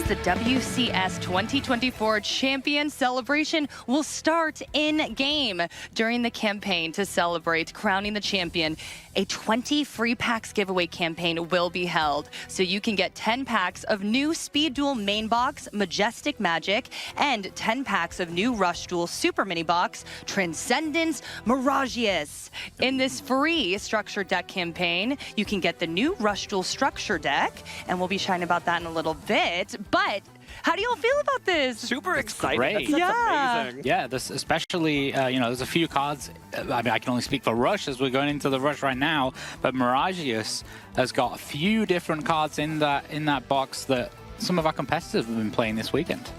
the WCS 2024 Champion Celebration will start in-game during the campaign to celebrate crowning the champion. A 20 free packs giveaway campaign will be held, so you can get 10 packs of new Speed Duel Main Box Majestic Magic and 10 packs of new Rush Duel Super Mini Box Transcendence Mirageous. In this free structure deck campaign, you can get the new Rush Duel structure deck, and we'll be chatting about that in a little bit. But how do you all feel about this? Super excited. Great. That's amazing. Yeah, this especially, there's a few cards. I mean, I can only speak for Rush as we're going into the Rush right now, but Mirageous has got a few different cards in that box that some of our competitors have been playing this weekend.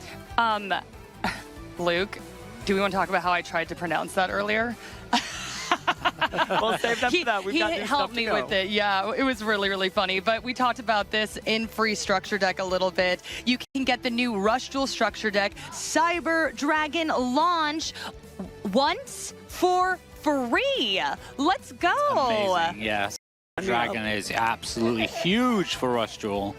Luke, do we want to talk about how I tried to pronounce that earlier? Well, save that for that. We've got new stuff helped to me go. with it. Yeah, it was really, really funny. But we talked about this in free structure deck a little bit. You can get the new Rush Duel structure deck Cyber Dragon launch once for free. Let's go. Amazing, yes. Dragon is absolutely huge for Rush Duel.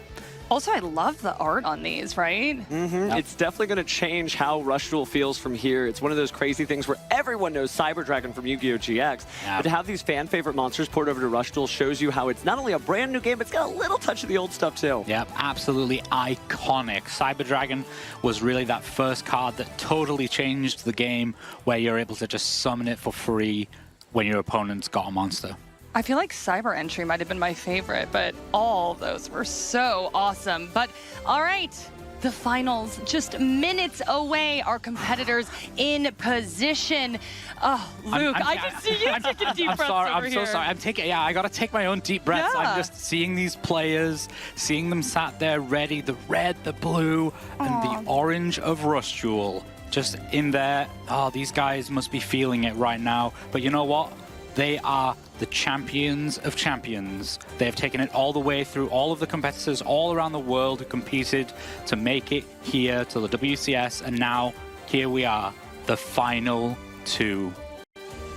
Also, I love the art on these, right? Yep. It's definitely going to change how Rush Duel feels from here. It's one of those crazy things where everyone knows Cyber Dragon from Yu-Gi-Oh! GX. But to have these fan-favorite monsters poured over to Rush Duel shows you how it's not only a brand new game, it's got a little touch of the old stuff too. Yep, absolutely iconic. Cyber Dragon was really that first card that totally changed the game, where you're able to just summon it for free when your opponent's got a monster. I feel like Cyber Entry might have been my favorite, but all of those were so awesome. But all right, the finals just minutes away. Our competitors in position. Oh, Luke, I can see you taking deep breaths over here. I'm so sorry. I got to take my own deep breaths. Yeah. I'm just seeing these players, seeing them sat there ready, the red, the blue, and the orange of Rush Duel. Just in there. Oh, these guys must be feeling it right now. But you know what? They are the champions of champions. They have taken it all the way through all of the competitors all around the world who competed to make it here to the WCS, and now here we are, the final two.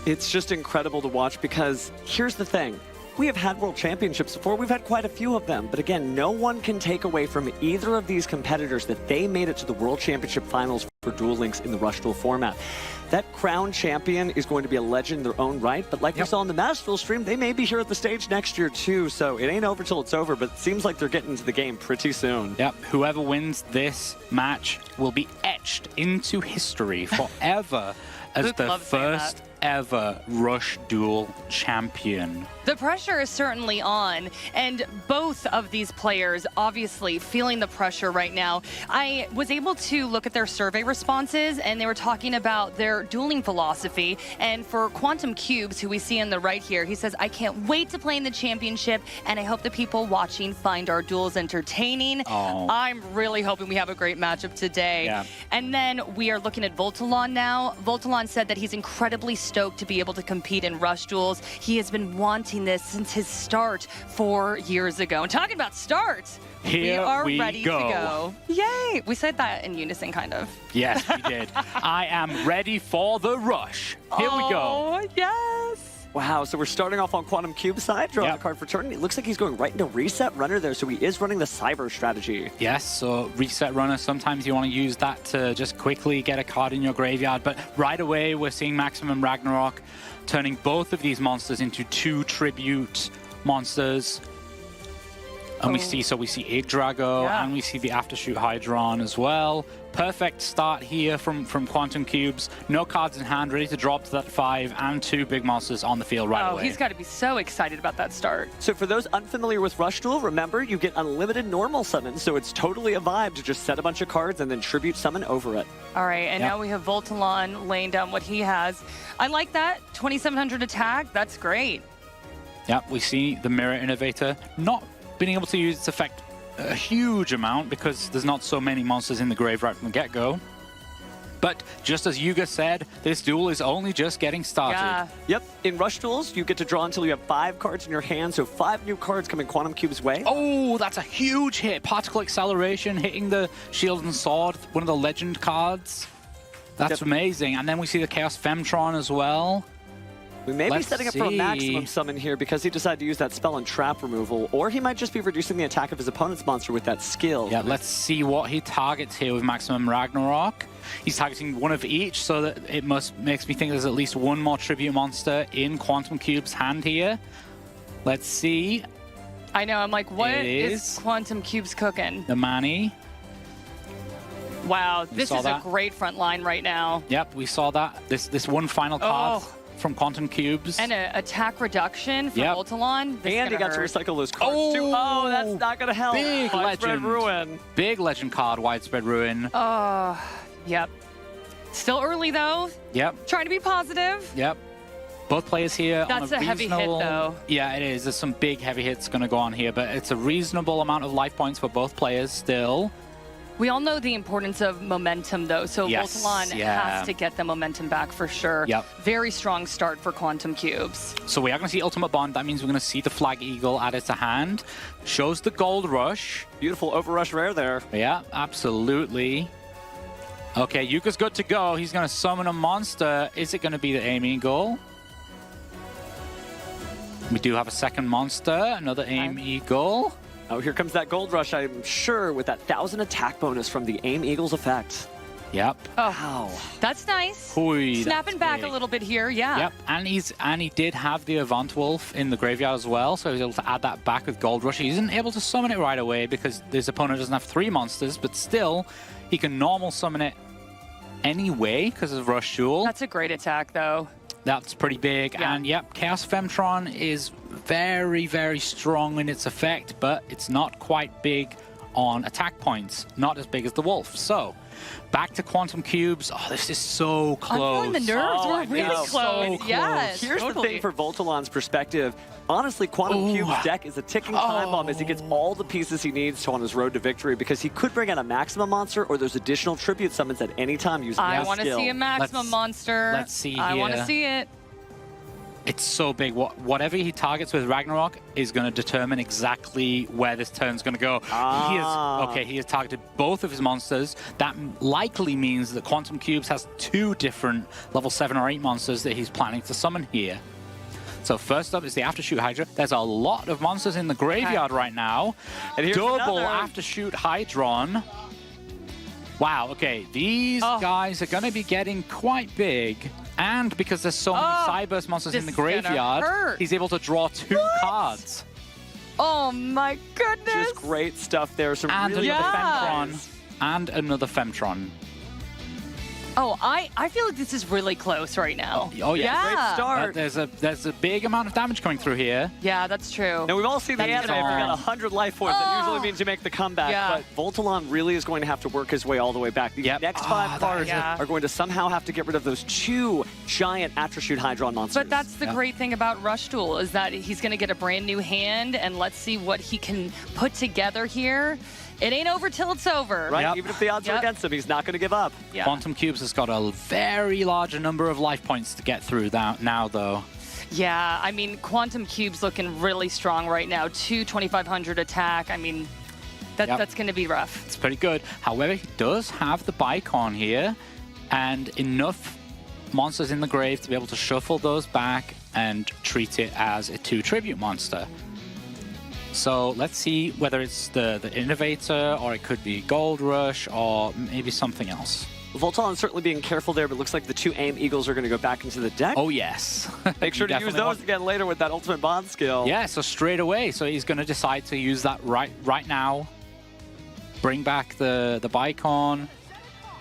It's just incredible to watch because here's the thing. We have had World Championships before. We've had quite a few of them. But again, no one can take away from either of these competitors that they made it to the World Championship Finals for Duel Links in the Rush Duel format. That crowned champion is going to be a legend in their own right. But like we saw in the Nashville stream, they may be here at the stage next year too. So it ain't over till it's over, but it seems like they're getting into the game pretty soon. Yep, whoever wins this match will be etched into history forever as the first ever Rush Duel champion. The pressure is certainly on, and both of these players obviously feeling the pressure right now. I was able to look at their survey responses, and they were talking about their dueling philosophy. And for Quantum Cubes, who we see on the right here, he says, I can't wait to play in the championship, and I hope the people watching find our duels entertaining. I'm really hoping we have a great matchup today. Yeah. And then we are looking at Voltalon now. Voltalon said that he's incredibly stoked to be able to compete in Rush Duels. He has been wanting this since his start 4 years ago. And talking about starts, we are ready to go. Yay! We said that in unison, kind of. Yes, we did. I am ready for the rush. Here we go. Oh, yes! Wow, so we're starting off on Quantum Cube side, drawing a card for turn. It looks like he's going right into Reset Runner there, so he is running the Cyber strategy. Yes, so Reset Runner, sometimes you want to use that to just quickly get a card in your graveyard, but right away we're seeing Maximum Ragnarok turning both of these monsters into 2 tribute monsters. And we see Yggdrago, and we see the Aftershoot Hydron as well. Perfect start here from Quantum Cubes. No cards in hand, ready to drop to that 5 and 2 big monsters on the field right away. Oh, he's got to be so excited about that start. So for those unfamiliar with Rush Duel, remember, you get unlimited normal summons, so it's totally a vibe to just set a bunch of cards and then tribute summon over it. All right, and now we have Voltalon laying down what he has. I like that. 2,700 attack. That's great. Yep, we see the Mirror Innovator not being able to use its effect a huge amount because there's not so many monsters in the grave right from the get-go. But just as Yuga said, this duel is only just getting started. Yeah. Yep, in Rush Duels, you get to draw until you have 5 cards in your hand, so 5 new cards coming Quantum Cube's way. Oh, that's a huge hit. Particle Acceleration hitting the Shield and Sword, one of the legend cards. That's amazing. And then we see the Chaos Femtron as well. We may be Let's setting up for a see. maximum summon here because he decided to use that spell and trap removal, or he might just be reducing the attack of his opponent's monster with that skill. Yeah, let's see what he targets here with Maximum Ragnarok. He's targeting one of each, so that it makes me think there's at least one more tribute monster in Quantum Cube's hand here. Let's see. I know, I'm like, what It is is. Quantum Cube's cooking? The Manny. Wow, this saw is that? a great front line right now. Yep, we saw that. This one final card Oh. from Quantum Cubes. And an attack reduction for Yep. Voltalon. This is And he gonna got hurt. to recycle those cards too. Oh, Oh, that's not going to help. big Widespread legend. Ruin. Big legend card, Widespread Ruin. Yep. Still early though. Yep, Trying to be positive. yep. Both players here That's on a heavy hit, reasonable... though. Yeah, it is. There's some big heavy hits going to go on here, but it's a reasonable amount of life points for both players still. We all know the importance of momentum though, so Yes, Voltalon yeah. has to get the momentum back for sure. Yep. Very strong start for Quantum Cubes. So we are going to see Ultimate Bond. That means we're going to see the Flag Eagle added to hand. Shows the Gold Rush. Beautiful Overrush rare there. Yeah, absolutely. Okay, Yuka's good to go. He's going to summon a monster. Is it going to be the Aim Eagle? We do have a second monster, another Aim Eagle. Oh, here comes that Gold Rush, I'm sure, with that 1,000 attack bonus from the Aim Eagle's effect. Yep. Wow. That's nice. Hooey, Snapping that's back big. a little bit here, yeah. Yep, and he did have the Avant Wolf in the graveyard as well, so he was able to add that back with Gold Rush. He isn't able to summon it right away because his opponent doesn't have 3 monsters, but still, he can normal summon it anyway because of Rush Duel. That's a great attack though. That's pretty big. Yeah. And yep, Chaos Femtron is very, very strong in its effect, but it's not quite big on attack points. Not as big as the Wolf. So, back to Quantum Cubes. Oh, this is so close. I'm feeling the nerves. Oh, We're I really know. close. So Yes, Here's totally. the thing for Voltalon's perspective. Honestly, Quantum Ooh. Cube's deck is a ticking time bomb as he gets all the pieces he needs on his road to victory because he could bring out a maximum monster or there's additional tribute summons at any time using I that want to skill. see a maximum Let's- monster. let's see I want to here. see it. It's so big. Whatever he targets with Ragnarok is going to determine exactly where this turn's going to go. He has targeted both of his monsters. That likely means that Quantum Cubes has 2 different level 7 or 8 monsters that he's planning to summon here. So first up is the Aftershoot Hydra. There's a lot of monsters in the graveyard right now. And here's Double another. Aftershoot Hydron. Wow, okay. These guys are going to be getting quite big. And because there's so many Cyburst monsters in this the is gonna graveyard, hurt. he's able to draw 2 cards. Oh my goodness. Just great stuff there. Some And really another Yeah. Femtron. And another Femtron. Oh, I feel like this is really close right now. Oh, yeah. Great start. There's a big amount of damage coming through here. Yeah, that's true. Now, we've all seen the That's anime. If you got all. 100 life points, that usually means you make the comeback. Yeah. But Voltalon really is going to have to work his way all the way back. The Yep. next 5 cards yeah. are going to somehow have to get rid of those 2 giant Aftershoot Hydron monsters. But that's the great thing about Rush Duel is that he's going to get a brand new hand, and let's see what he can put together here. It ain't over till it's over. right. Yep. Even if the odds are Yep. against him, he's not going to give up. Yeah. Quantum Cubes has got a very large number of life points to get through that now, though. Yeah, I mean, Quantum Cube's looking really strong right now. 2,500 attack. I mean, Yep. that's going to be rough. It's pretty good. However, he does have the Bicon here and enough monsters in the grave to be able to shuffle those back and treat it as a 2 tribute monster. So let's see whether it's the Innovator or it could be Gold Rush or maybe something else. Voltalon certainly being careful there, but looks like the 2 Aim Eagles are going to go back into the deck. Oh, yes. Make sure to use those again later with that Ultimate Bond skill. Yeah, so straight away. So he's going to decide to use that right now. Bring back the Bicon.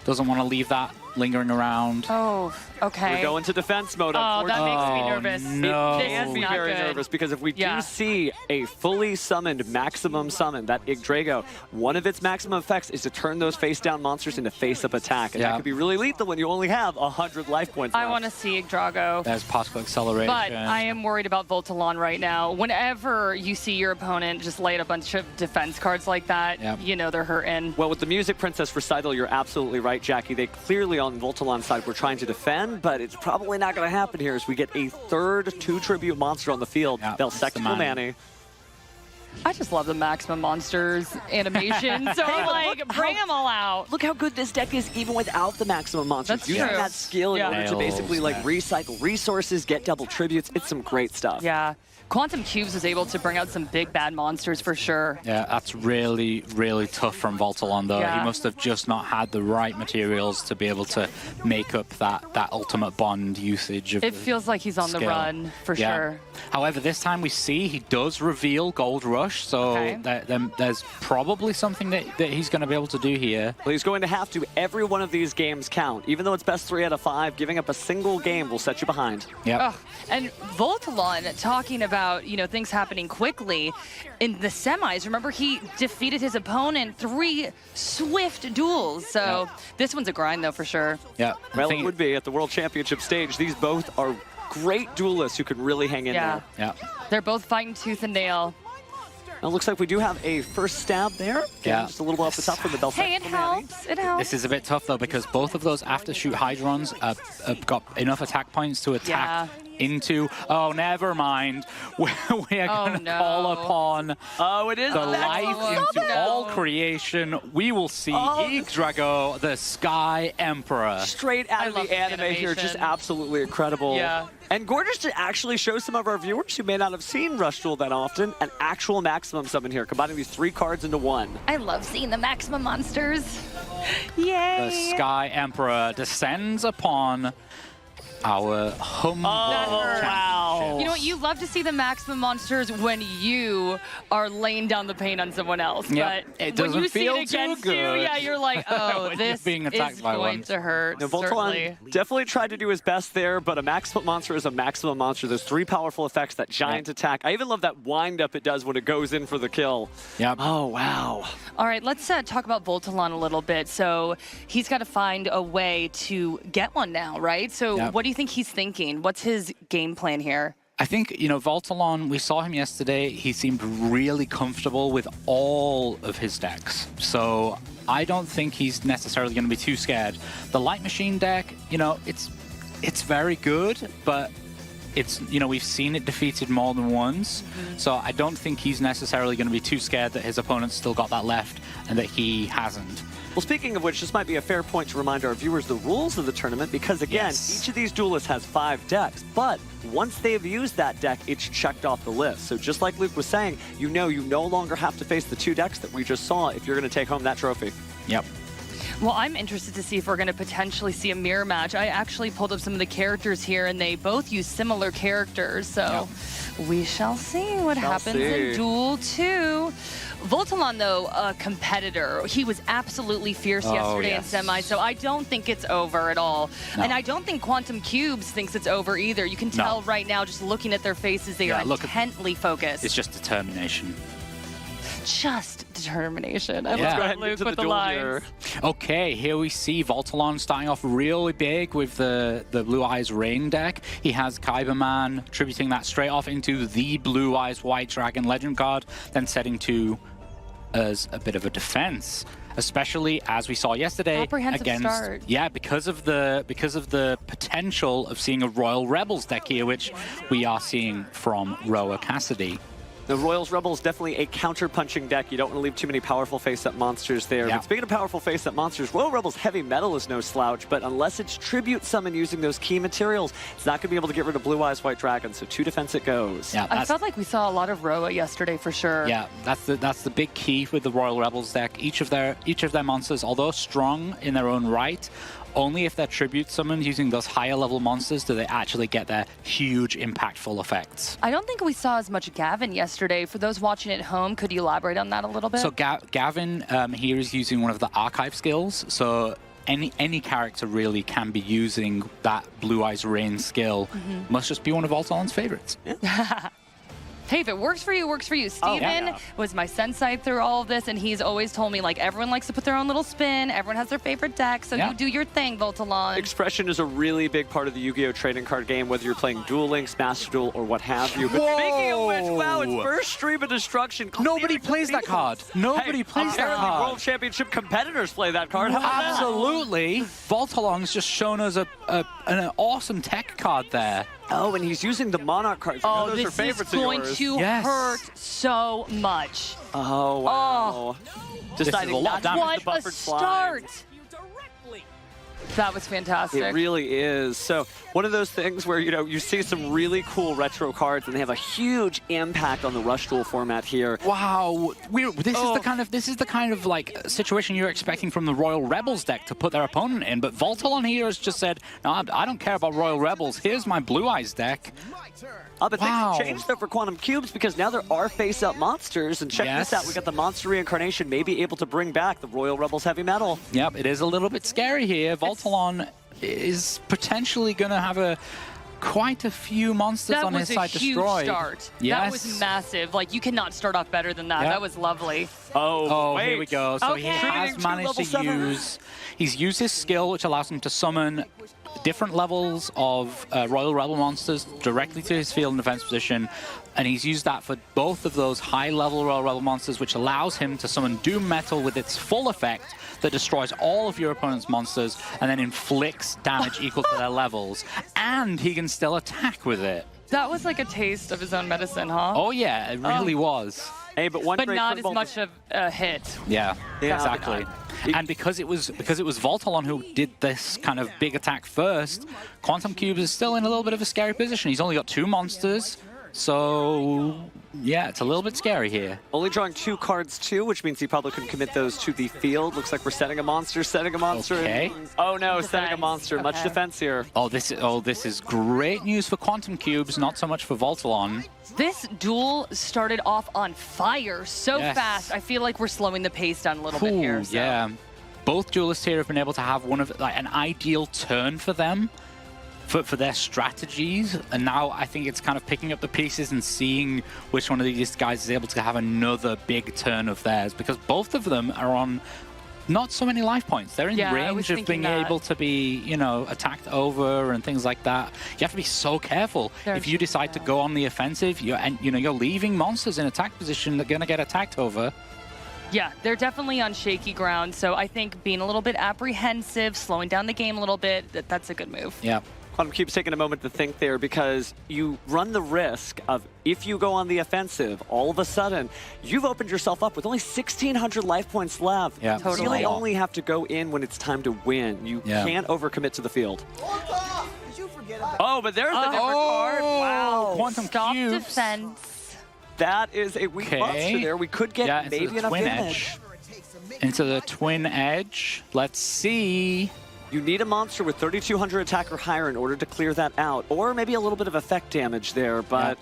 Doesn't want to leave that lingering around. Oh, okay. We're going to defense mode, Oh, that makes me Oh, nervous. no. This And is be not very good. nervous because if we Yeah. do see a fully summoned maximum summon, that Yggdrago, one of its maximum effects is to turn those face-down monsters into face-up attack. And Yeah. that could be really lethal when you only have 100 life points I left. want to see Yggdrago. There's particle acceleration. But I am worried about Voltalon right now. Whenever you see your opponent just lay a bunch of defense cards like that, Yep. you know they're hurting. Well, with the Music Princess recital, you're absolutely right, Jackie. They clearly, on Voltalon's side, were trying to defend, but it's probably not going to happen here as we get a third 2 tribute monster on the field. Yeah, They'll it's the Sectical Manny. Manny. I just love the Maximum Monsters animation, so I'm like, bring them all out. Look how good this deck is even without the maximum monsters. That's Using true. that skill in order to Nails, basically like yeah. recycle resources, get double tributes. It's some great stuff. Yeah. Quantum Cubes was able to bring out some big bad monsters for sure. Yeah, that's really, really tough from Voltalon, though. Yeah. He must have just not had the right materials to be able to make up that ultimate bond usage of It the feels like he's on the skill. run for Yeah. sure. However, this time we see he does reveal Gold Rush, so Okay. there's probably something that he's going to be able to do here. Well, he's going to have to. Every one of these games count. Even though it's best 3 out of 5, giving up a single game will set you behind. Yeah. Ugh. And Voltalon, talking about, things happening quickly in the semis. Remember, he defeated his opponent 3 swift duels. So this one's a grind, though, for sure. Yeah. Well, it would be at the World Championship stage. These both are great duelists who can really hang in there. Yeah. They're both fighting tooth and nail. Now, it looks like we do have a first stab there. Yeah. Just a little off the top from the bell. Hey, it helps. It helps. This is a bit tough, though, because both of those aftershoot Hydrons have got enough attack points to attack into... Oh, never mind. We are going to call upon it is the life into all creation. We will see Yggdrago, the Sky Emperor. Straight out of love the anime here. Just absolutely incredible. Yeah. And gorgeous to actually show some of our viewers who may not have seen Rush Duel that often an actual maximum summon here, combining these 3 cards into one. I love seeing the Maximum Monsters. Yay! The Sky Emperor descends upon our humble championship. You know what? You love to see the Maximum Monsters when you are laying down the pain on someone else. Yep. But It when doesn't you see feel it too against good. you, yeah, you're like, oh, When you're this being attacked is by going one. to hurt. Now, Certainly. Voltalon definitely tried to do his best there, but a maximum monster is a maximum monster. There's 3 powerful effects, that giant attack. I even love that wind-up it does when it goes in for the kill. Yep. Oh, wow. All right, let's talk about Voltalon a little bit. So he's got to find a way to get one now, right? So what do you think he's thinking? What's his game plan here? I think, Voltalon, we saw him yesterday. He seemed really comfortable with all of his decks. So I don't think he's necessarily going to be too scared. The Light Machine deck, it's very good, but it's, we've seen it defeated more than once. So I don't think he's necessarily going to be too scared that his opponent's still got that left and that he hasn't. Well, speaking of which, this might be a fair point to remind our viewers the rules of the tournament, because again, each of these duelists has 5 decks, but once they've used that deck, it's checked off the list. So just like Luke was saying, you no longer have to face the 2 decks that we just saw if you're going to take home that trophy. Yep. Well, I'm interested to see if we're going to potentially see a mirror match. I actually pulled up some of the characters here, and they both use similar characters. So we shall see what happens in Duel 2. Voltalon, though, a competitor. He was absolutely fierce yesterday in semi, so I don't think it's over at all. No. And I don't think Quantum Cubes thinks it's over either. You can tell right now, just looking at their faces, they are intently focused. It's just determination. Just determination. I Let's love go ahead and Luke get to with the the duel lines. here. Okay, here we see Voltalon starting off really big with the Blue Eyes Rain deck. He has Kyberman tributing that straight off into the Blue Eyes White Dragon Legend card, then setting 2 as a bit of a defense, especially as we saw yesterday against because of the potential of seeing a Royal Rebels deck here, which we are seeing from Roa Cassidy. The Royals Rebels definitely a counter-punching deck. You don't want to leave too many powerful face-up monsters there. But speaking of powerful face-up monsters, Royal Rebels Heavy Metal is no slouch, but unless it's tribute summon using those key materials, it's not going to be able to get rid of Blue Eyes White Dragon, so 2 defense it goes. Yeah, I felt like we saw a lot of Roa yesterday for sure. Yeah, that's the big key with the Royal Rebels deck. Each of their monsters, although strong in their own right, only if they're tribute summoned using those higher level monsters do they actually get their huge impactful effects. I don't think we saw as much Gavin yesterday. For those watching at home, could you elaborate on that a little bit? So Gavin here is using one of the archive skills. So any character really can be using that Blue Eyes Rain skill. Must just be one of Voltalon's favorites. Hey, if it works for you, it works for you. Steven was my sensei through all of this, and he's always told me, like, everyone likes to put their own little spin. Everyone has their favorite deck, so you do your thing, Voltalon. Expression is a really big part of the Yu-Gi-Oh! Trading card game, whether you're playing Duel Links, Master Duel, or what have you. But speaking of which, wow, it's first stream of destruction. Nobody plays that card. Nobody plays that card. World Championship competitors play that card. How about that? Absolutely. Voltalon's just shown us an awesome tech card there. Oh, and he's using the Monarch cards. Oh, those are this favorites is of going yours. to hurt so much. Oh, wow. Deciding a lot not of to damage. use What the a buffered slide. start! That was fantastic. It really is. So one of those things where, you see some really cool retro cards and they have a huge impact on the Rush Duel format here. Wow, this is the kind of like situation you're expecting from the Royal Rebels deck to put their opponent in, but Voltalon here has just said, no, I don't care about Royal Rebels. Here's my Blue Eyes deck. But things have changed though for Quantum Cubes because now there are face-up monsters, and check this out, we got the monster reincarnation, maybe able to bring back the Royal Rebels Heavy Metal. Yep, it is a little bit scary here. Voltalon is potentially going to have quite a few monsters on his side destroyed. That was a huge start. Yes. That was massive. Like, you cannot start off better than that. Yep. That was lovely. Oh, wait. here we go. So he has managed to he's used his skill, which allows him to summon different levels of Royal Rebel monsters directly to his field and defense position, and he's used that for both of those high-level Royal Rebel monsters, which allows him to summon Doom Metal with its full effect that destroys all of your opponent's monsters and then inflicts damage equal to their levels, and he can still attack with it. That was like a taste of his own medicine, huh? Oh yeah, it really was. Hey, but not as much of a hit. Yeah, Yeah, exactly. And because it was Voltalon who did this kind of big attack first, Quantum Cubes is still in a little bit of a scary position. He's only got 2 monsters, so yeah, it's a little bit scary here. Only drawing 2 cards too, which means he probably couldn't commit those to the field. Looks like we're setting a monster. Okay. Oh no, setting a monster. Okay. Much defense here. Oh, this is great news for Quantum Cubes, not so much for Voltalon. This duel started off on fire so fast. I feel like we're slowing the pace down a little bit here. So. Yeah. Both duelists here have been able to have an ideal turn for them, for their strategies, and now I think it's kind of picking up the pieces and seeing which one of these guys is able to have another big turn of theirs, because both of them are on not so many life points. They're in range of being able to be, attacked over and things like that. You have to be so careful. If you decide to go on the offensive, you're leaving monsters in attack position that are going to get attacked over. Yeah, they're definitely on shaky ground, so I think being a little bit apprehensive, slowing down the game a little bit, that's a good move. Yeah. Quantum Cube's taking a moment to think there, because you run the risk of, if you go on the offensive, all of a sudden, you've opened yourself up with only 1,600 life points left. Yeah, totally. You really only have to go in when it's time to win. You can't overcommit to the field. Oh, but there's a different card. Wow. Quantum Stop Cubes. defense. That is a weak monster there. We could get maybe enough damage. Into the Twin Edge. Let's see. You need a monster with 3,200 attack or higher in order to clear that out, or maybe a little bit of effect damage there, but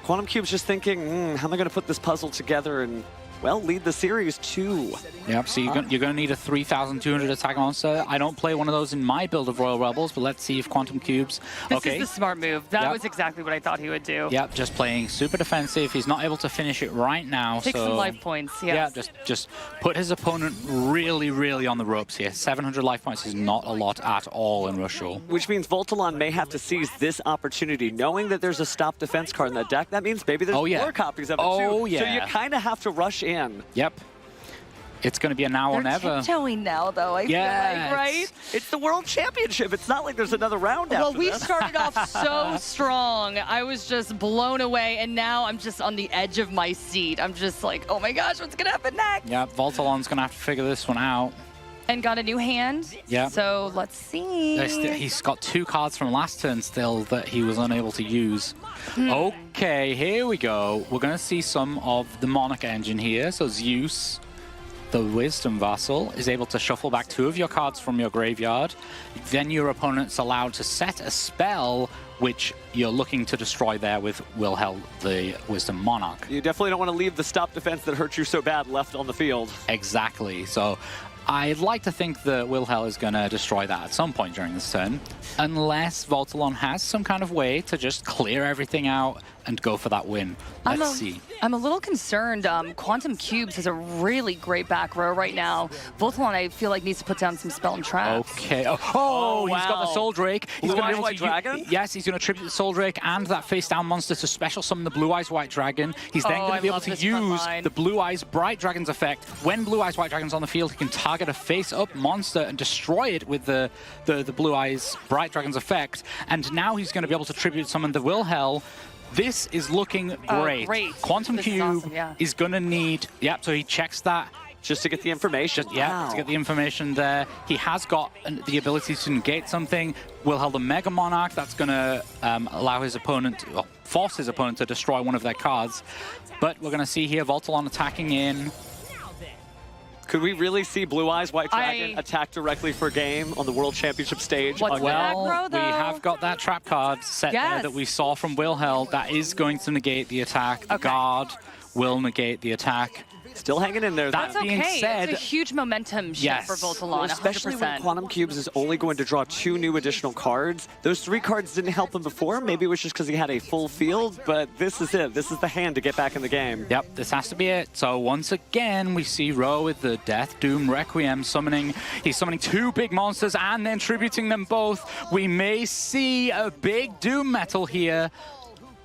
Quantum Cube's just thinking, how am I going to put this puzzle together and, well, lead the series too? Yep, so you're going to need a 3,200 attack monster. I don't play one of those in my build of Royal Rebels, but let's see if Quantum Cubes... This is the smart move. That was exactly what I thought he would do. Yep, just playing super defensive. He's not able to finish it right now. Take some life points, yes. Yeah, just put his opponent really, really on the ropes here. 700 life points is not a lot at all in Rush Duel. Which means Voltalon may have to seize this opportunity. Knowing that there's a stop defense card in that deck, that means maybe there's more copies of it too. So you kind of have to rush in. Yep. It's going to be a now or never. They're tiptoeing now, though, I feel like, right? It's the World Championship. It's not like there's another round after Well, we this. started off so strong. I was just blown away, and now I'm just on the edge of my seat. I'm just like, oh my gosh, what's going to happen next? Yeah, Voltalon's going to have to figure this one out. And got a new hand. Yeah. So let's see. He's got 2 cards from last turn still that he was unable to use. Okay, here we go. We're going to see some of the Monarch engine here. So Zeus, the Wisdom Vassal, is able to shuffle back 2 of your cards from your graveyard. Then your opponent's allowed to set a spell which you're looking to destroy there with Wilhel, the Wisdom Monarch. You definitely don't want to leave the stop defense that hurt you so bad left on the field. Exactly. So I'd like to think that Wilhel is going to destroy that at some point during this turn, unless Voltalon has some kind of way to just clear everything out and go for that win. Let's see. I'm a little concerned. Quantum Cubes has a really great back row right now. Voltalon, I feel like, needs to put down some spell and traps. Okay. Oh, he's got the Soul Drake. He's Blue going Eyes to White Dragon? Yes, he's going to tribute the Soul Drake and that face down monster to special summon the Blue Eyes White Dragon. He's then going to be able to use the Blue Eyes Bright Dragon's effect. When Blue Eyes White Dragon's on the field, he can target a face-up monster and destroy it with the Blue Eyes Bright Dragon's effect. And now he's going to be able to tribute summon the Wilhel. This is looking great. Quantum Cube is going to need... Yep, so he checks that. Just to get the information. To get the information there. He has got the ability to negate something. Wilhel the Mega Monarch. That's going to allow his opponent... Well, force his opponent to destroy one of their cards. But we're going to see here Voltalon attacking in. Could we really see Blue Eyes White Dragon attack directly for game on the World Championship stage? What's well, we have got that trap card set there that we saw from Wilhel. That is going to negate the attack. The guard will negate the attack. Still hanging in there. That's being said, it's a huge momentum shift for Voltalon, well, especially 100%. when Quantum Cubes is only going to draw 2 new additional cards. Those 3 cards didn't help him before. Maybe it was just because he had a full field, but this is it. This is the hand to get back in the game. Yep, this has to be it. So once again, we see Ro with the Death Doom Requiem summoning. He's summoning 2 big monsters and then tributing them both. We may see a big Doom Metal here.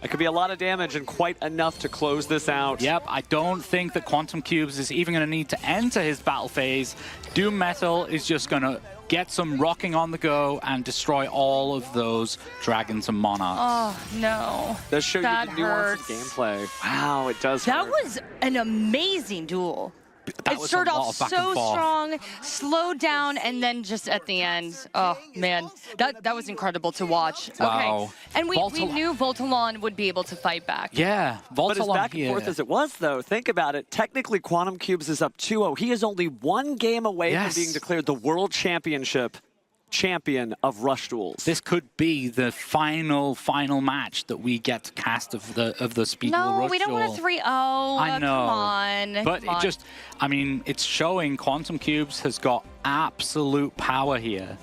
It could be a lot of damage and quite enough to close this out. Yep, I don't think that Quantum Cubes is even going to need to enter his battle phase. Doom Metal is just going to get some rocking on the go and destroy all of those dragons and monarchs. Oh, no. Does show you the nuance of gameplay. Wow, it does That was an amazing duel. It started off so strong, slowed down, and then just at the end, oh man, that was incredible to watch. Wow. Okay, and we knew Voltalon would be able to fight back. Yeah, Voltalon. But as back and forth as it was, though, think about it. Technically, Quantum Cubes is up 2-0. He is only 1 game away from being declared the World Championship champion of Rush Duels. This could be the final match that we get cast of the Speed Duel Rush Duel. No, we don't want a 3-0. I know. Come on. But come on. It just, I mean, it's showing Quantum Cubes has got absolute power here.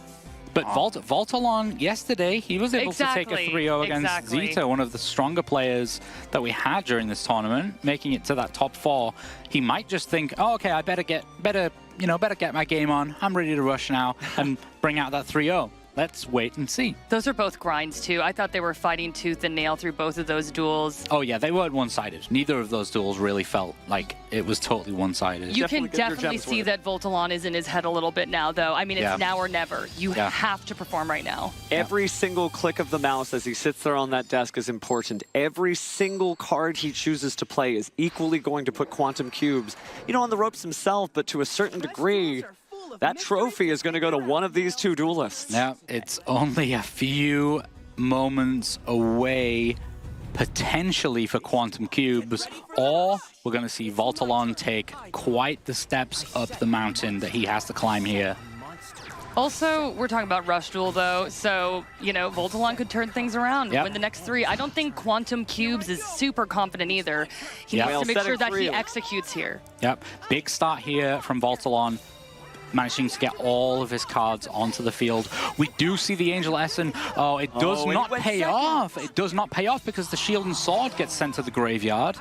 But Voltalon, yesterday, he was able to take a 3-0 against Zeta, one of the stronger players that we had during this tournament, making it to that top 4. He might just think, oh, okay, I better get my game on. I'm ready to rush now and bring out that 3-0. Let's wait and see. Those are both grinds, too. I thought they were fighting tooth and nail through both of those duels. Oh, yeah, they weren't one-sided. Neither of those duels really felt like it was totally one-sided. You can definitely see that Voltalon is in his head a little bit now, though. I mean, it's now or never. You have to perform right now. Every single click of the mouse as he sits there on that desk is important. Every single card he chooses to play is equally going to put Quantum Cubes, on the ropes himself, but to a certain degree, that trophy is going to go to one of these 2 duelists. Now, it's only a few moments away, potentially, for Quantum Cubes, or we're going to see Voltalon take quite the steps up the mountain that he has to climb here. Also, we're talking about Rush Duel, though, so, Voltalon could turn things around, win the next 3. I don't think Quantum Cubes is super confident either. He needs to make sure that he executes here. Yep, big start here from Voltalon, managing to get all of his cards onto the field. We do see the Angel Essen. Oh, it does not pay off. It does not pay off because the Shield and Sword gets sent to the graveyard.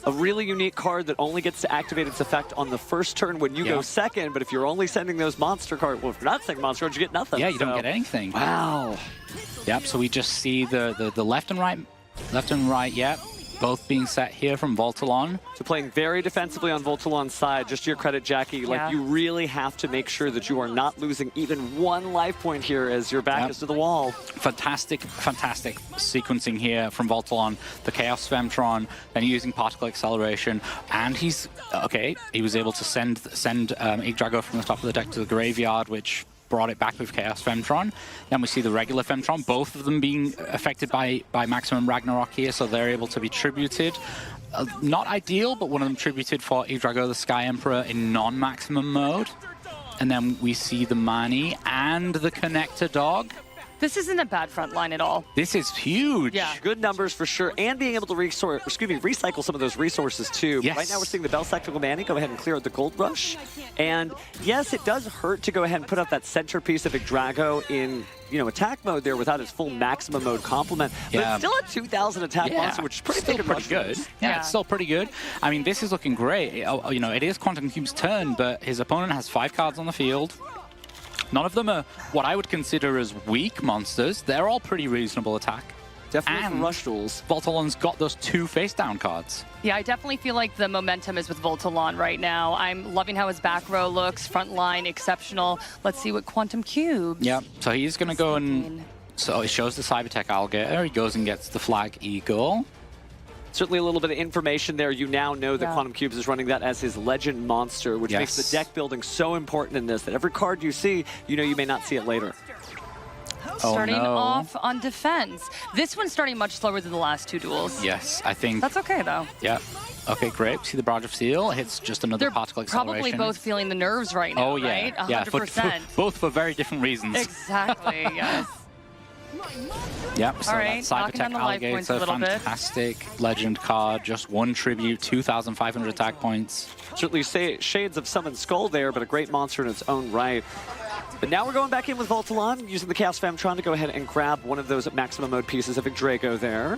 A really unique card that only gets to activate its effect on the first turn when you go second, but if you're only sending those monster cards, well, if you're not sending monster cards, you get nothing. Yeah, you don't get anything. Wow. Yep, so we just see the left and right, yep, both being set here from Voltalon. So playing very defensively on Voltalon's side, just to your credit, Jackie, like you really have to make sure that you are not losing even 1 life point here as your back is to the wall. Fantastic sequencing here from Voltalon. The Chaos Femtron, then using Particle Acceleration, and he was able to send Yggdrago from the top of the deck to the graveyard, which brought it back with Chaos Femtron. Then we see the regular Femtron, both of them being affected by Maximum Ragnarok here, so they're able to be tributed. Not ideal, but one of them tributed for Yggdrago, the Sky Emperor, in non-maximum mode. And then we see the Mani and the Connector Dog. This isn't a bad front line at all. This is huge. Yeah. Good numbers for sure, and being able to recycle some of those resources too. Yes. Right now we're seeing the Bell Spectacle Manny go ahead and clear out the Gold Rush. And yes, it does hurt to go ahead and put up that centerpiece of Drago in attack mode there without its full maximum mode complement. But it's still a 2,000 attack monster, which is pretty good. Yeah, it's still pretty good. I mean, this is looking great. It is Quantum Cube's turn, but his opponent has 5 cards on the field. None of them are what I would consider as weak monsters. They're all pretty reasonable attack. Definitely and for Rush Duels. Voltalon's got those 2 face-down cards. Yeah, I definitely feel like the momentum is with Voltalon right now. I'm loving how his back row looks, front line exceptional. Let's see what Quantum Cubes. Yeah, so he's going to go and... So it shows the Cybertech Alligator. He goes and gets the Flag Eagle. Certainly a little bit of information there. You now know that Quantum Cubes is running that as his legend monster, which makes the deck building so important in this, that every card you see, you may not see it later. Starting off on defense. This one's starting much slower than the last 2 duels. Yes, I think... That's okay, though. Yeah. Okay, great. See the Barrage of Steel hits just another particle acceleration. They're probably both feeling the nerves right now, right? 100%. Yeah, both for very different reasons. Exactly, yes. Yep, so right, that Cybertech Alligator, fantastic legend card, just 1 tribute, 2,500 attack points. Certainly shades of Summon Skull there, but a great monster in its own right. But now we're going back in with Voltalon, using the Chaos Femtron to go ahead and grab one of those maximum mode pieces of Drago there.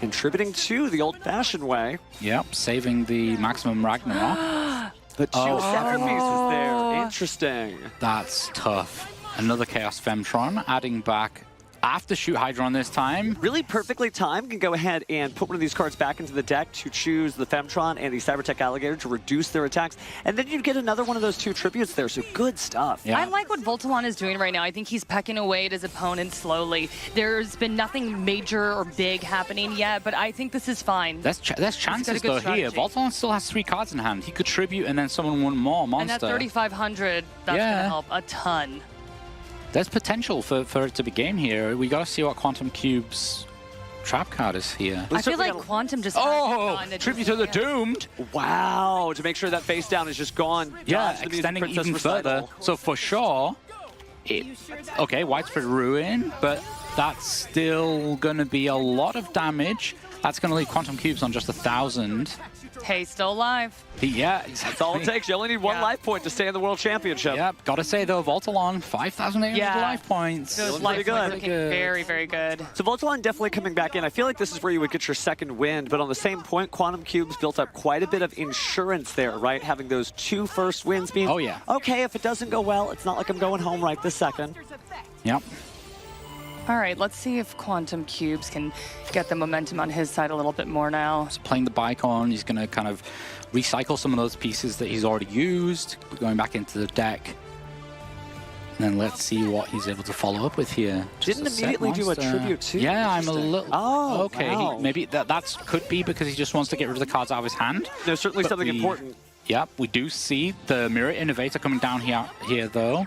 Contributing to the old-fashioned way. Yep, saving the maximum Ragnarok. But 2 separate pieces there. Interesting. That's tough. Another Chaos Femtron, adding back Aftershoot Hydron this time. Really perfectly timed. Can go ahead and put one of these cards back into the deck to choose the Femtron and the Cybertech Alligator to reduce their attacks. And then you get another one of those 2 tributes there, so good stuff. Yeah. I like what Voltalon is doing right now. I think he's pecking away at his opponent slowly. There's been nothing major or big happening yet, but I think this is fine. There's chances though here. Voltalon still has 3 cards in hand. He could tribute and then summon one more monster. And at 3,500, that's gonna help a ton. There's potential for it to be game here. We got to see what Quantum Cube's trap card is here. I feel like Quantum just... Tribute to the Doomed. Wow, to make sure that face down is just gone. Yeah, extending even further. So for sure, Widespread Ruin, but that's still going to be a lot of damage. That's going to leave Quantum Cubes on just 1,000. Hey, still alive. Yeah, exactly. That's all it takes. You only need 1 life point to stay in the World Championship. Yep, gotta say though, Voltalon, 5,800 life points. Those life points looking very, very good. So Voltalon definitely coming back in. I feel like this is where you would get your second wind, but on the same point, Quantum Cubes built up quite a bit of insurance there, right? Having those 2 first wins means, okay, if it doesn't go well, it's not like I'm going home right this second. Yep. All right, let's see if Quantum Cubes can get the momentum on his side a little bit more now. He's playing the bike on. He's going to kind of recycle some of those pieces that he's already used, going back into the deck. And then let's see what he's able to follow up with here. Didn't immediately do a tribute too. Yeah, I'm a little... Oh, okay. Wow. Maybe that could be because he just wants to get rid of the cards out of his hand. There's certainly something important. Yep, we do see the Mirror Innovator coming down here though.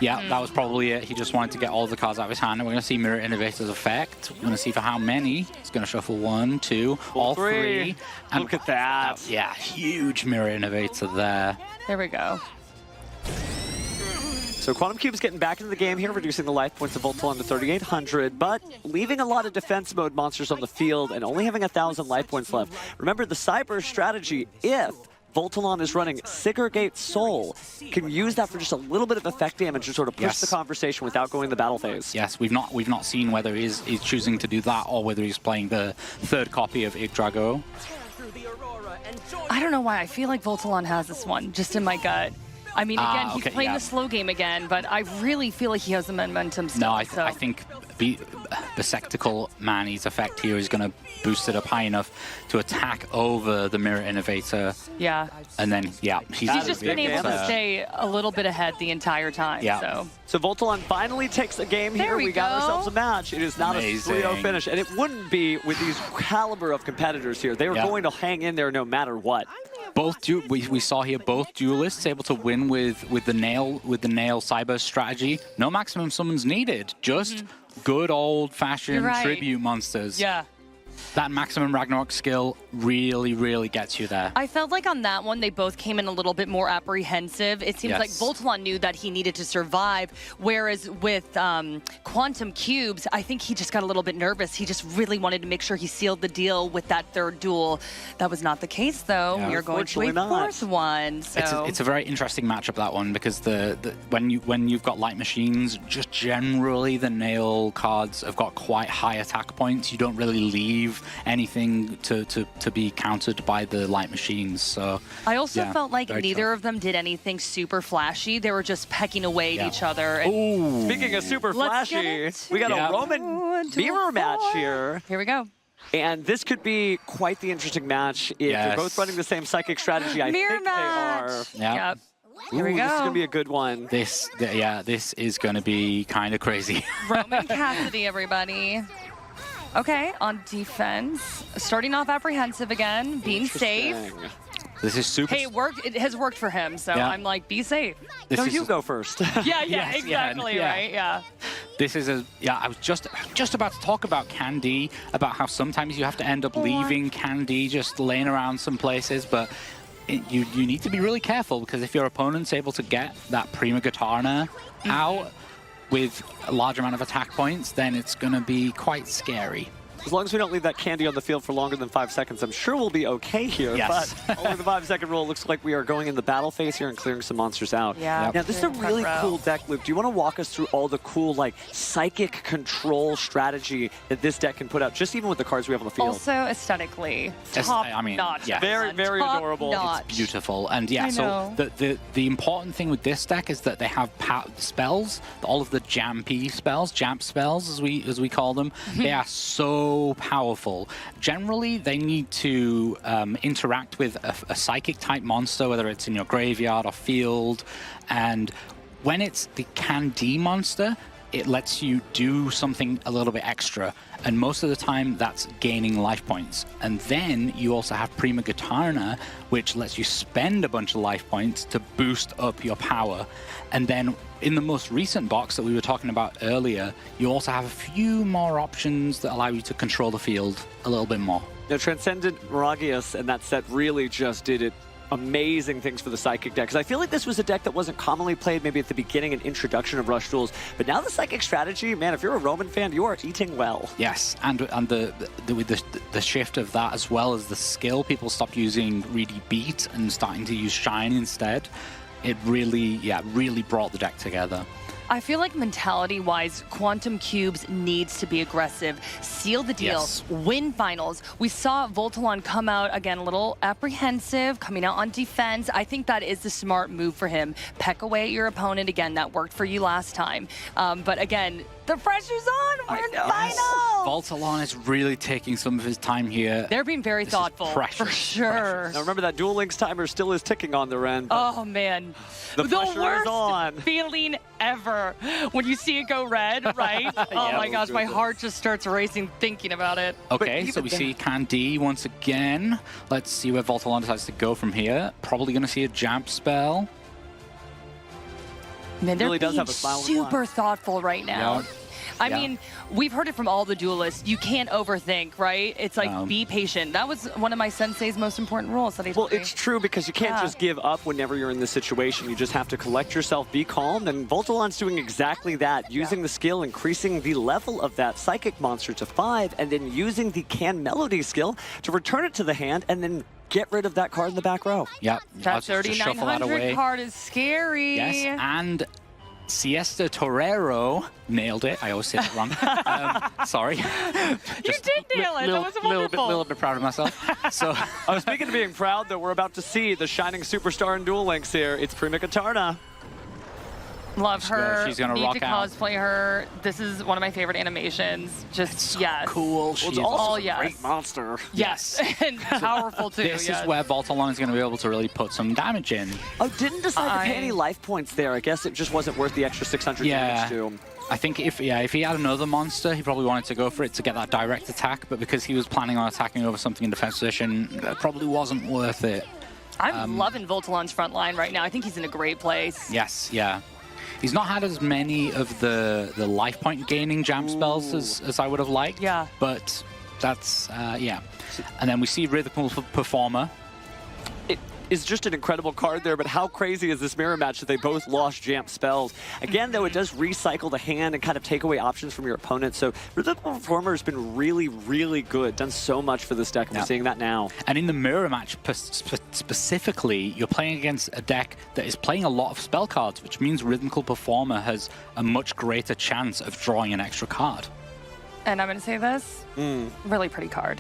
Yeah, that was probably it. He just wanted to get all the cards out of his hand. And we're going to see Mirror Innovator's effect. We're going to see for how many. He's going to shuffle 1, 2, all 3. And look at that. Yeah, huge Mirror Innovator there. There we go. So Quantum Cube's getting back into the game here, reducing the life points of Voltalon to 3,800, but leaving a lot of defense mode monsters on the field and only having 1,000 life points left. Remember, the Cyber strategy, if Voltalon is running Segregate Soul, can use that for just a little bit of effect damage to sort of push the conversation without going the battle phase. Yes, we've not seen whether he's choosing to do that or whether he's playing the 3rd copy of Drago. I don't know why. I feel like Voltalon has this one, just in my gut. I mean, again, he's playing the slow game again, but I really feel like he has the momentum still. No, I think Besectical Manny's effect here is going to boost it up high enough to attack over the Mirror Innovator. Yeah. And then, he's just been able to stay a little bit ahead the entire time. Yeah. So Voltalon finally takes the game here. We got ourselves a match. It is not a 3-0 finish, and it wouldn't be with these caliber of competitors here. They were going to hang in there no matter what. We saw here both duelists able to win with the nail cyber strategy. No maximum summons needed, just good old-fashioned tribute monsters. Yeah. That maximum Ragnarok skill really gets you there. I felt like on that one, they both came in a little bit more apprehensive. It seems like Voltalon knew that he needed to survive, whereas with Quantum Cubes, I think he just got a little bit nervous. He just really wanted to make sure he sealed the deal with that third duel. That was not the case, though. We are going to a fourth one. So. It's a very interesting matchup, that one, because when you've got light machines, just generally the nail cards have got quite high attack points. You don't really leave anything to be countered by the light machines. So I also felt like neither of them did anything super flashy. They were just pecking away at each other. And speaking of super flashy, we got a Roman mirror match here. Here we go. And this could be quite the interesting match if they're both running the same psychic strategy. I think they are. Yep. Here we go. This is going to be a good one. This is going to be kind of crazy. Roman Cassidy, everybody. Okay, on defense. Starting off apprehensive again, being safe. This is super... Hey, it has worked for him, so I'm like, be safe. No, you go first. Exactly, right, yeah. This is I was just about to talk about Candy, about how sometimes you have to end up leaving Candy just laying around some places, but you need to be really careful, because if your opponent's able to get that Prima Guitarna out with a large amount of attack points, then it's going to be quite scary. As long as we don't leave that Candy on the field for longer than 5 seconds, I'm sure we'll be okay here. Yes. But only the 5-second rule. Looks like we are going in the battle phase here and clearing some monsters out. Yeah. Now, this is a really cool deck, Luke. Do you want to walk us through all the cool, like, psychic control strategy that this deck can put out, just even with the cards we have on the field? Also, aesthetically, top notch. Yeah. Very adorable. It's beautiful. And so the important thing with this deck is that they have spells, all of the Jamp spells, as we call them. They are so powerful. Generally, they need to interact with a psychic type monster, whether it's in your graveyard or field. And when it's the Candy monster, it lets you do something a little bit extra. And most of the time, that's gaining life points. And then you also have Prima Guitarna, which lets you spend a bunch of life points to boost up your power. And then in the most recent box that we were talking about earlier, you also have a few more options that allow you to control the field a little bit more. Now, Transcendent Miragius and that set really just did it. Amazing things for the Psychic deck, because I feel like this was a deck that wasn't commonly played maybe at the beginning and introduction of Rush Duels, but now the Psychic strategy, man, if you're a Roman fan, you are eating well. Yes, and with the shift of that, as well as the skill, people stopped using Greedy Beat and starting to use Shine instead. It really brought the deck together. I feel like mentality-wise, Quantum Cubes needs to be aggressive, seal the deal, win finals. We saw Voltalon come out, again, a little apprehensive, coming out on defense. I think that is the smart move for him. Peck away at your opponent. Again, that worked for you last time. But again, the pressure's on. We're in finals. Voltalon is really taking some of his time here. They're being very thoughtful, for sure. Now remember, that Duel Links timer still is ticking on their end. Oh, man. The pressure is on. Feeling ever when you see it go red, right? Oh my gosh, my heart just starts racing thinking about it. Okay, so we see Candy once again. Let's see where Voltalon decides to go from here. Probably going to see a Jamp spell. Man, they're really does being have a smile super thoughtful right now. Yeah. I mean, we've heard it from all the duelists. You can't overthink, right? It's like, be patient. That was one of my sensei's most important rules that he told me. Well, it's true, because you can't just give up whenever you're in this situation. You just have to collect yourself, be calm, and Voltalon's doing exactly that, using the skill, increasing the level of that Psychic monster to 5, and then using the Can Melody skill to return it to the hand, and then get rid of that card in the back row. Yep. That 3,900 card is scary. Yes, and Siesta Torero nailed it. I always say that wrong. Sorry. You did nail it. That was wonderful. Little bit proud of myself. So, Speaking of being proud, though, we're about to see the shining superstar in Duel Links here. It's Prima Guitarna. Love her. She's gonna Need rock to out. cosplay her. This is one of my favorite animations. Just so cool. Well, it's also a great monster. Yes, and powerful too. This is where Voltalon is going to be able to really put some damage in. Oh, didn't decide to pay any life points there. I guess it just wasn't worth the extra 600 damage to him. I think if he had another monster, he probably wanted to go for it to get that direct attack, but because he was planning on attacking over something in defense position, that probably wasn't worth it. I'm loving Voltalon's front line right now. I think he's in a great place. Yes, yeah. He's not had as many of the life point gaining Jamp spells as I would have liked. Yeah. But That's, yeah. And then we see Rhythmical Performer. It is just an incredible card there, but how crazy is this mirror match that they both lost Jamp spells? Again, though, it does recycle the hand and kind of take away options from your opponent. So Rhythmical Performer has been really, really good. Done so much for this deck, and we're seeing that now. And in the mirror match specifically, you're playing against a deck that is playing a lot of spell cards, which means Rhythmical Performer has a much greater chance of drawing an extra card. And I'm going to say this, really pretty card.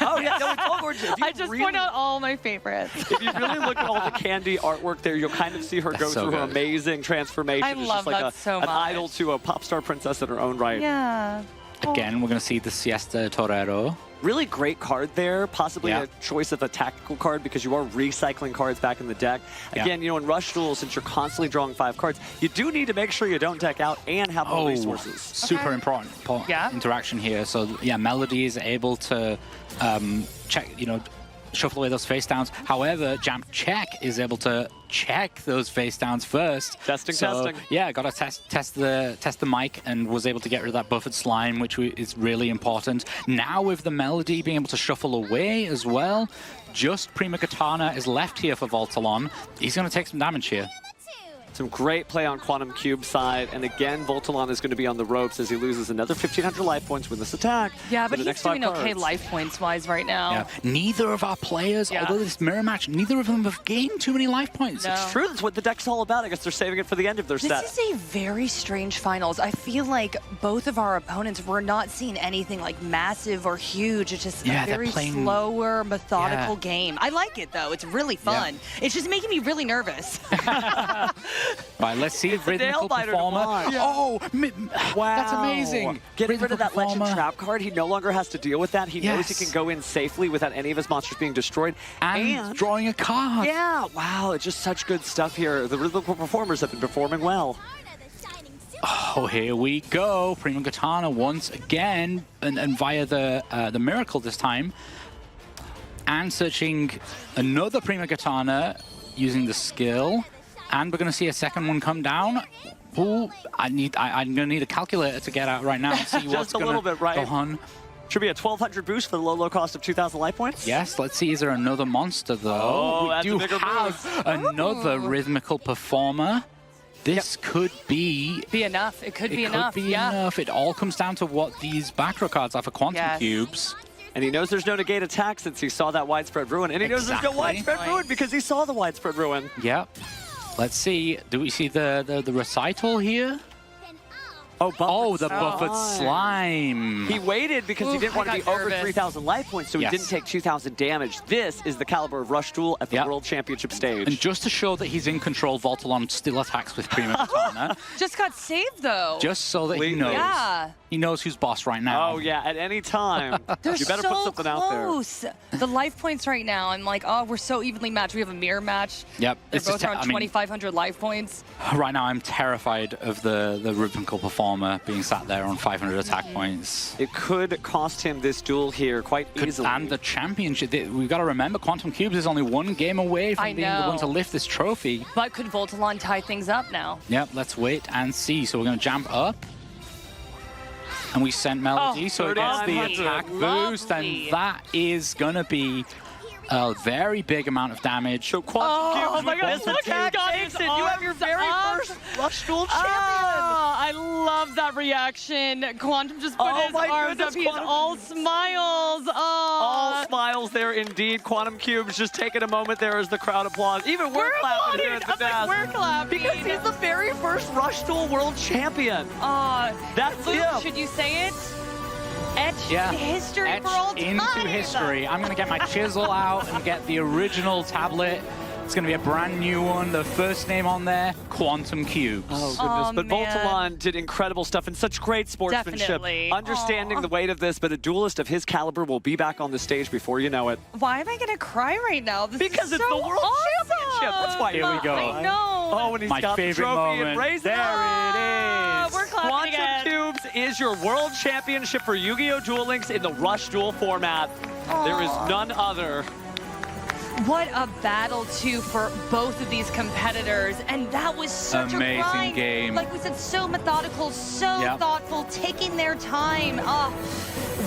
Oh, yeah, no, it's all gorgeous. I just point out all my favorites. If you really look at all the Candy artwork there, you'll kind of see her go through her amazing transformation. I love just like that so much. An idol to a pop star princess in her own right. Yeah. Again, we're going to see the Siesta Torero. Really great card there, possibly a choice of a tactical card because you are recycling cards back in the deck. Again, you know, in Rush Duels, since you're constantly drawing 5 cards, you do need to make sure you don't deck out and have more resources. Super important interaction here. So, yeah, Melody is able to check, you know, shuffle away those face downs. However, Jamp Check is able to check those face downs first. Testing. Yeah, got to test the mic and was able to get rid of that buffered slime, which is really important. Now with the Melody being able to shuffle away as well, just Prima Katana is left here for Voltalon. He's going to take some damage here. Some great play on Quantum Cube side, and again, Voltalon is going to be on the ropes as he loses another 1,500 life points with this attack. Yeah, but he's doing okay life points-wise right now. Yeah. Neither of our players, although this mirror match, neither of them have gained too many life points. No. It's true, that's what the deck's all about. I guess they're saving it for the end of their set. This is a very strange finals. I feel like both of our opponents were not seeing anything like massive or huge. It's just a very slower, methodical game. I like it, though. It's really fun. It's just making me really nervous. Right, let's see Rhythmical Performer. Oh, wow. That's amazing. Getting rid of that Legend Trap card, he no longer has to deal with that. He knows he can go in safely without any of his monsters being destroyed. And drawing a card. Yeah, wow, it's just such good stuff here. The Rhythmical Performers have been performing well. Oh, here we go. Prima Katana once again, and via the Miracle this time. And searching another Prima Katana using the skill. And we're going to see a second one come down. Ooh, I'm going to need a calculator to get out right now and see what's going to go on. Should be a 1,200 boost for the low cost of 2,000 life points. Yes, let's see. Is there another monster, though? Oh, we do have another Rhythmical Performer. This could be enough. It could be enough. It all comes down to what these back row cards are for Quantum Cubes. And he knows there's no negate attack since he saw that Widespread Ruin. And he knows there's no Widespread Ruin because he saw the Widespread Ruin. Yep. Let's see. Do we see the recital here? Oh, the buffered slime. He waited because he didn't want to be over 3,000 life points, so he didn't take 2,000 damage. This is the caliber of Rush Duel at the World Championship stage. And just to show that he's in control, Voltalon still attacks with Prima Katana. Just got saved, though. Just so that he knows. Yeah. He knows who's boss right now. Oh, yeah, at any time. You better put something out there. The life points right now, I'm like, oh, we're so evenly matched. We have a mirror match. Yep. They're both around 2,500 life points. Right now, I'm terrified of the Rhythmical Performer being sat there on 500 attack points. It could cost him this duel here quite easily. And the championship. We've got to remember, Quantum Cubes is only one game away from being the one to lift this trophy. But could Voltalon tie things up now? Yep, let's wait and see. So we're going to jump up. And we sent Melody, so it gets the attack boost, and that is going to be a very big amount of damage. So Quantum Cubes, my God, look, he's got his you have your very first Rush Duel champion. I love that reaction. Quantum just put his arms up. He's all smiles. All smiles there indeed. Quantum Cubes just taking a moment there as the crowd applauds. Even we're clapping here at the desk. We're clapping. Because he's the very first Rush Duel World Champion. That's him. Should you say it? Etched into history for all time. Into history. I'm going to get my chisel out and get the original tablet. It's going to be a brand new one. The first name on there, Quantum Cubes. Oh, goodness. But Voltalon did incredible stuff and such great sportsmanship. Definitely. Understanding the weight of this, but a duelist of his caliber will be back on the stage before you know it. Why am I going to cry right now? Because it's the World Championship. That's why. Here we go. I know. Oh, and he's got the trophy and raised it. There it is. We're clapping again. Quantum Cubes is your World Championship for Yu-Gi-Oh! Duel Links in the Rush Duel format. There is none other. What a battle, too, for both of these competitors. And that was such amazing a grind. game. Like we said, so methodical, so thoughtful, taking their time.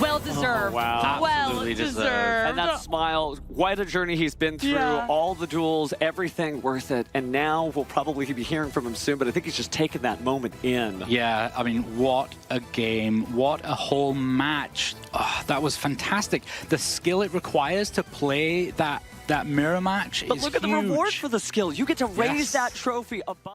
Well-deserved. Oh, wow. Absolutely deserved. And that smile, quite a journey he's been through, all the duels, everything worth it. And now we'll probably be hearing from him soon, but I think he's just taken that moment in. Yeah, I mean, what a game. What a whole match. Oh, that was fantastic. The skill it requires to play that mirror match is But look at the huge. reward for the skill. You get to raise Yes. that trophy above.